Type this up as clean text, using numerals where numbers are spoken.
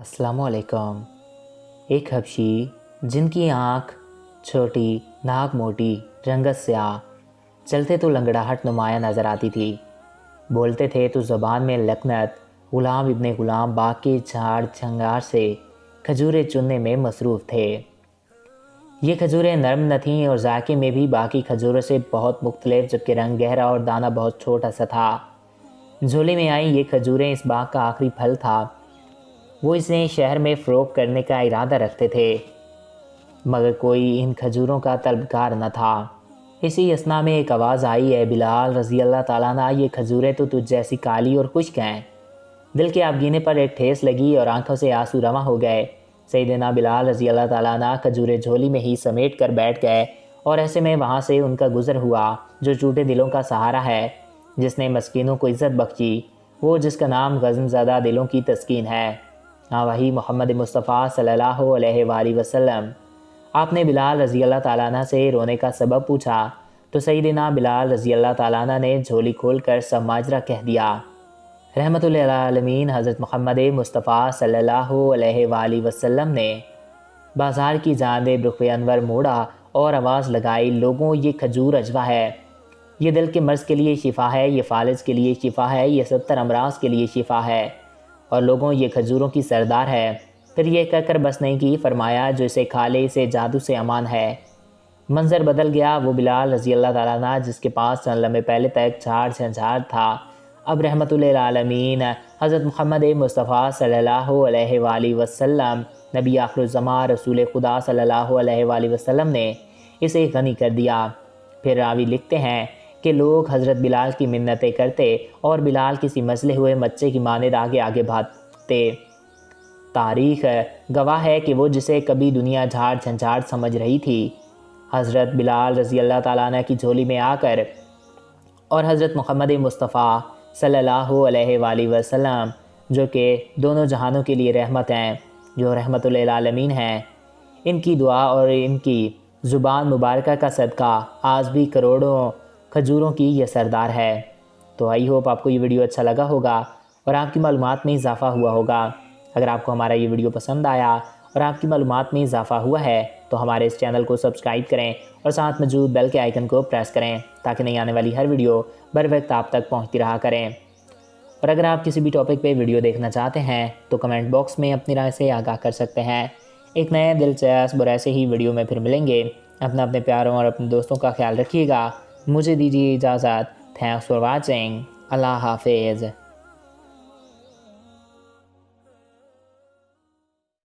अस्सलामु अलैकुम। एक हबशी जिनकी आँख छोटी, नाक मोटी, रंगत स्याह, चलते तो लंगड़ाहट नुमाया नज़र आती थी, बोलते थे तो ज़बान में लकनत, ग़ुलाम इब्ने ग़ुलाम बाग के झाड़ झंगार से खजूरें चुनने में मसरूफ़ थे। ये खजूरें नरम न थीं और जायके में भी बाकी खजूरों से बहुत मुख्तलिफ, जबकि रंग गहरा और दाना बहुत छोटा सा था। झोले में आई ये खजूरें इस बाग का आखिरी फल था। वो इसे शहर में फ़रोख्त करने का इरादा रखते थे, मगर कोई इन खजूरों का तलबगार न था। इसी असना में एक आवाज़ आई, है बिलाल रज़ी अल्लाह ताला अन्हु, ये खजूरें तो तुझ जैसी काली और खुश्क हैं। दिल के आबगीने पर एक ठेस लगी और आंखों से आंसू रवा हो गए। सैयदना बिलाल रज़ी अल्लाह ताला अन्हु खजूरें झोली में ही समेट कर बैठ गए और ऐसे में वहाँ से उनका गुज़र हुआ जो टूटे दिलों का सहारा है, जिसने मस्कीनों को इज़्ज़त बख्शी, वो जिसका नाम ग़ज़्म-ज़दा दिलों की तस्कीन है। हाँ, वही मोहम्मद मुस्तफ़ा सल्लल्लाहु अलैहि वसल्लम। आपने बिलाल रज़ी अल्लाह ताला अन्हु से रोने का सबब पूछा तो सैयदना बिलाल रज़ी अल्लाह ताला अन्हु ने झोली खोलकर सब माजरा कह दिया। रहमतुल लिल आलमीन हज़रत मोहम्मद मुस्तफ़ा सल्लल्लाहु अलैहि वसल्लम ने बाज़ार की जानिब रुख़ अनवर मोड़ा और आवाज़ लगाई, लोगों ये खजूर अजवा है, ये दिल के मर्ज़ के लिए शिफ़ा है, ये फालिज के लिए शिफ़ा है, ये 70 अमराज के लिए शिफ़ा है, और लोगों ये खजूरों की सरदार है। फिर ये कहकर बस नहीं की, फरमाया जो इसे खा ले इसे जादू से अमान है। मंजर बदल गया। वो बिलाल रज़ी अल्लाह ताला अन्हु जिसके पास चंद लम्हे पहले तक झाड़ झंझार था, अब रहमतुल लिल आलमीन हज़रत मोहम्मद मुस्तफ़ा सल्लल्लाहु अलैहि वसल्लम नबी आखिरुज़्ज़मां रसूल खुदा सल्लल्लाहु अलैहि वसल्लम ने इसे गनी कर दिया। फिर रावी लिखते हैं कि लोग हज़रत बिलाल की मिन्नतें करते और बिलाल किसी मसले हुए बच्चे की मानिंद आगे आगे भागते। तारीख़ गवाह है कि वो जिसे कभी दुनिया झाड़ झंझार समझ रही थी, हज़रत बिलाल रज़ी अल्लाह ताला अन्हु की झोली में आकर और हज़रत मोहम्मद मुस्तफ़ा सल्लल्लाहु अलैहि वसल्लम जो कि दोनों जहानों के लिए रहमत हैं, जो रहमतुल लिल आलमीन हैं, इनकी दुआ और इनकी ज़ुबान मुबारका का सदका आज भी करोड़ों खजूरों की ये सरदार है। तो आई होप आपको ये वीडियो अच्छा लगा होगा और आपकी मालूमात में इजाफ़ा हुआ होगा। अगर आपको हमारा ये वीडियो पसंद आया और आपकी मालूमात में इजाफ़ा हुआ है तो हमारे इस चैनल को सब्सक्राइब करें और साथ मौजूद बेल के आइकन को प्रेस करें ताकि नई आने वाली हर वीडियो बर वक्त आप तक पहुंचती रहा करें। और अगर आप किसी भी टॉपिक पे वीडियो देखना चाहते हैं तो कमेंट बॉक्स में अपनी राय से आगाह कर सकते हैं। एक नए दिलचस्प और ऐसे ही वीडियो में फिर मिलेंगे। अपने प्यारों और अपने दोस्तों का ख्याल रखिएगा। मुझे दीजिए इजाज़त। Thanks for watching. अल्लाह हाफिज़।